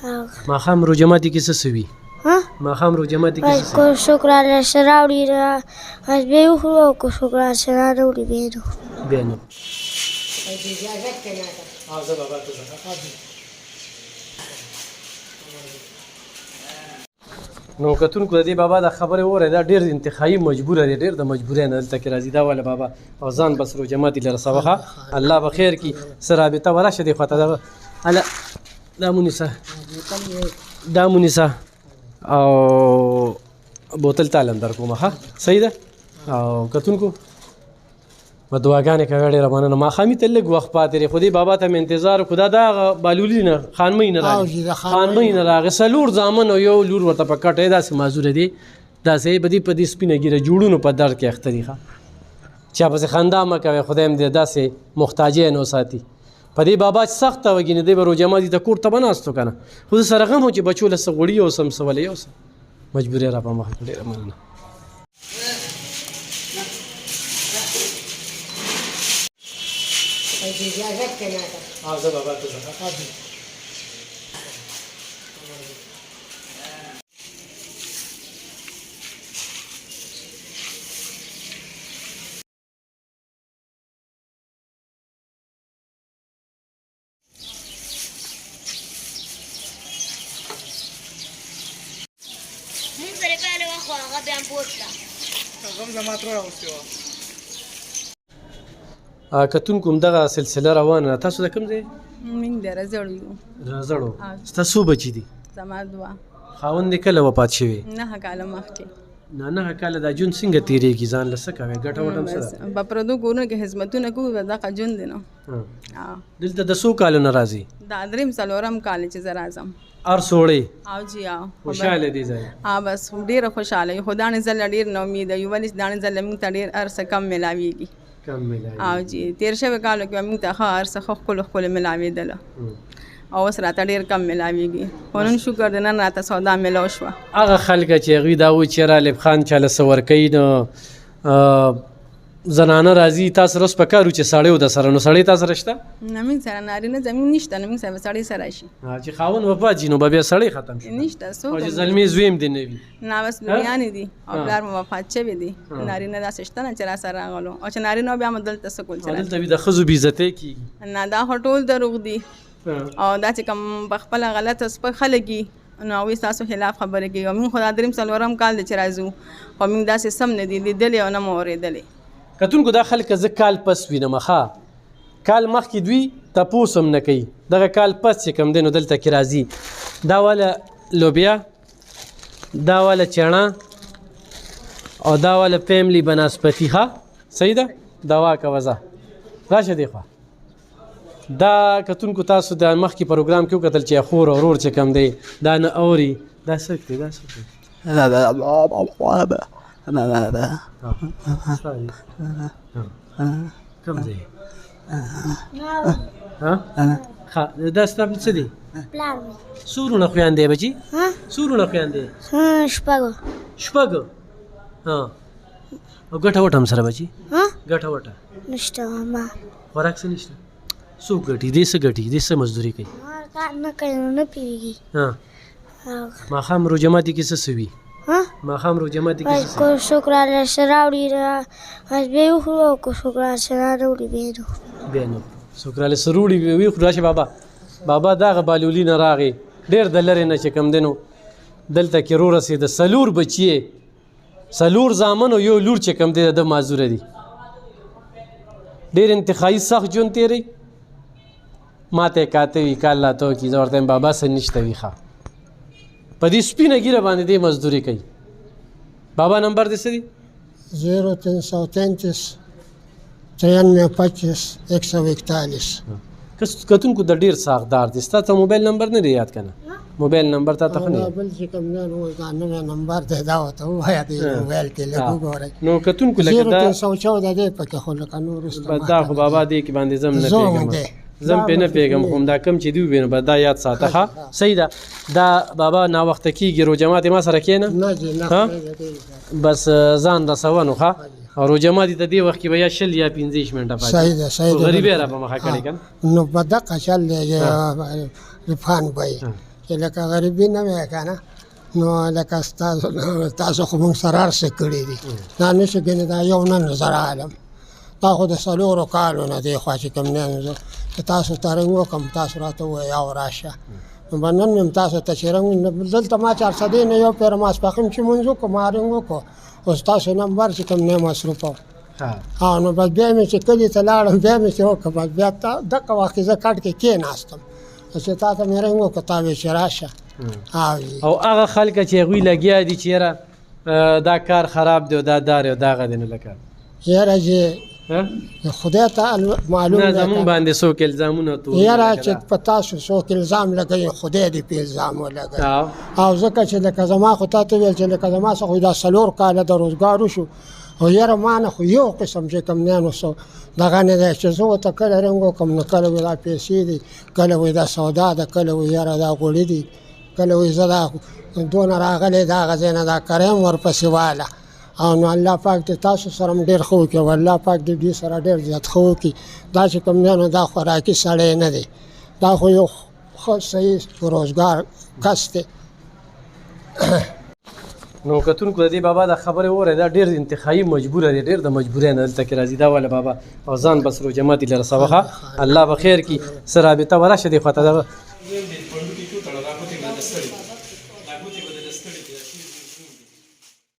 ماښام روژه ماتي کې څه وي؟ ماښام روژه ماتي کې څه که شکرانه سره راوړي بس بیا یې وخورو او که شکرانه سره راوړي بیا یې نه وخورو. بیا نه نو کتونکو د دې بابا دا خبرې وره دا ډېر انتخابي مجبوره دی، ډېر د مجبورۍ نه دلته کې راځي دا والا بابا او ځان بس روژه ماتي لره سوخه الله به خیر کړي. څه رابطه ورشه دې خواته هله دا مونیسه او بوتل تالم در کومه ښه صحیح ده. او کتونکو به دعاګانې کوې ډېره مننه. ماښامي ته لږ وخت پاتې دی خو دې بابا ته مې انتظار خو دا دغه بالولي نه خانمۍ نه راغی خانمۍ نه راغی 4 زامن او یو لور ورته په کټ داسې معذوره دی داسې بدي په دې سپینه ګیره جوړونو په درد کې اخته دي ښه چا پسې خندا مه کوئ خدای هم دې داسې محتاجۍ نه وساتي. په دې بابا چې سخته وږي نه دی به روژه ماتي ته کور ته به ناست و که نه خو زه سره غم و چې بچو له څه غوړي یوسم څه ولې یوسم مجبورۍ را په مخه کړه. ډېره مننه. مونږ سره کاله واخوا هغه بیا هم پورته هغه هم زما تره راوستې وه. کتونکو همدغه سلسله روانه ده. تاسو د کوم ځای؟ موږ د رزړو یو. رزړو. ستا څو بچي دي؟ زما 2. خاوند دې کله وفات شوی؟ 9 کاله مخکې. 9 کاله دا ژوند څنګه تېرېږي ځان له څه کوې ګټه وټه هم څه ده؟ په پردو کورونو کې خدمتونه کوو دغه ژوند دی نو. دلته د څو کالو نه راځي؟ دا 3-4 کال چې زه راځم. هر سوړی او جی خوشحاله دي ځای بس ډېره خوشحاله یو خو دانې ځله ډېر نه امید یو ولې دانې ځله موږ ته ډېر هر څه کم میلاویږي او جی تېر شوي کالو کې موږ ته ښه هر څه ښه ښکلو میلاوېدله او اوس راته ډېر کم میلاویږي خو نن شکر دی نن راته سودا میلاو شوه. هغه خلکه چې هغوی دا وایي چې غالب خان چاله څه ورکوي نو زنانه راځي تاسو روز په کار و چې سړی و د سره نو سړی تا سره شته؟ نه موږ سره نارینه زمین نشته نو موږ سره سړی سره شي چې خاوند وفات شي نو به بیا سړی ختم شي نشته څوک او چې زلمي زویم دې نه وي نه بس لویانې دي او پلار مو وفات شوی دی نارینه داسې شته نه چې را سره راغلو او چې نارینه بیا هم دلته څه کول چې دلته وي د ښځو بېعزتۍ کېږي نه دا خو ټول دروغ دي او دا چې کوم په خپله غلطه سپک خلک دي نو هغوی ستاسو خلاف خبرې کوي او موږ خو دا 3-4 کال دی چې راځو خو موږ داسې سم نه دي لیدلې او نه مو اورېدلې. کتونکو دا خلک زه کال پس وینم ښه کال مخکې دوی تپوس هم نه کوي دغه کال پس چې کوم دی نو دلته کې راځي دا والا لوبیا دا والا چڼه او دا والا فیملی بناسپتي ښه صحیح ده دوا کوه ځه راشه دی خوا دا کتونکو تاسو د مخکې پروګرام کې وکتل چې خور او ورور چې کوم دی دا نه اوري دا څه دی دا څه دی کوم ځای دا ستا څه دی؟ پلار مې. څو وروڼه خویندې بچي؟ څو وروڼه خویندې؟ 6 او ګټه وټه هم سره بچي؟ ګټه وټه نشته ماما خوراک څه نشته؟ څوک ګټي دې څه ګټي دې څه مزدوري کوي؟ کار نه کوي نو نه پوهېږي. ماښام روژه ماتي کې څه وي؟ ماښام روژه ماتي کې څه که شکرانه سره راوړي بس بیا یې وخورو او که شکرانه سره راوړي بیا یې نه وخورو. بیا نه شکرانه سره وړي وخورو. راشه بابا دغه بالولي نه راغی ډېر د لرې نه چې کوم دی نو دلته کې رورسېده 4 بچي 4 زامن او یو لور چې کوم دی د معذوره دي ډېر انتخابي سخت ژوند تېروي ما ته یې کاته وي که الله ته وکړي زه ورته یم بابا څه نشته وي ښه په دې سپینه ګیره باندې دې مزدوري کوي. بابا نمبر دې څه دی؟ 0333 کتونکو د ډېر ساغدار دی ستا ته موبایل نمبر نه دی یاد که نه موبایل نمبر تا ته ښه نه بل چې کوم دی نو دا نوی نمبر دی دا ورته ووایه دې موبایل کې لږ وګورئ نو کتونکو لکه دا 0314 دی پکې خو لکه نور دا خو بابا دې کې باندې زم نه پوهېږم زم پې نه پوهېږم خو همدا کم چې دی ووینو به دا یاد ساته ښه صحیح ده دا بابا ناوخته کېږي روژه ماتې ما سره کښېنه بس ځان رسوه نو ښه او روژه ماتي ته دې وخت کې به یا 20 یا 15 منټه پاتې صحیح ده صحیح ده غریبۍ را په مخه کړې که نو په دقه چل دی رفان بی چې لکه غریبي نه وی که نه نو لکه تاسو خو موږ سره هر څه کړي دي دا نه شي ګنې دا یو نن زر عالم دا خو د 4 کالو نه دی خوا چې کوم نه زه تاسو ته رنګ وکړم تاسو راته ووایه او راشه نو به نن مې تاسو ته چې رنګ دلته ما 400 نه یو پیر ماسپښین چې مونځ وکړو ما رنګ وکړو اوس تاسو نمبر چې کوم نه مصروف او نو بس بیا مې چې کلي ته لاړم بیا مې چې وکړه بس بیا دغه وخت زه کټ کې کېناستم چې تا ته مې رنګ وکړو تا وې چې راشه او هغه خلک چې هغوی لګیا دي چې یاره دا کار خراب دی او دا دار او دغه دی نو لکه یاره چې خدای ته معلوم نه زمون باندې څوک الزامونه تو یاره چې په تاسو څوک الزام لګوي خدای دې په الزام ولګوي او ځکه چې لکه زما خو تا ته ویل چې لکه زما څخه دا 4 کاله د روزګار وشو او یاره ما نه خو یو قسم چې کوم نه نو دغه نه دی چې زه ورته کله رنګ وکړم نو کله وایي دا پیسې دي کله وایي دا سودا ده کله وایي یاره دا غوړي دي کله وایي زه دا دونه راغلی دا هغه ځای نه دا کریم ورپسې واله او نو الله پاک دې تاسو سره ډېر ښه وکړي او الله پاک دې دوی سره ډېر زیات ښه وکړي دا چې کوم دی نو دا خوراکي سړی نه دی دا خو یو ښه صحیح روزګار کس دی نو کتونکو د دې بابا د خبرې وره دا ډېر انتخابي مجبوره دی ډېر د مجبورۍ نه دلته کې راځي دا والا بابا او ځان بس رو جماعت لره سوخه الله به خیر کړي څه رابطه ورشه دې خواته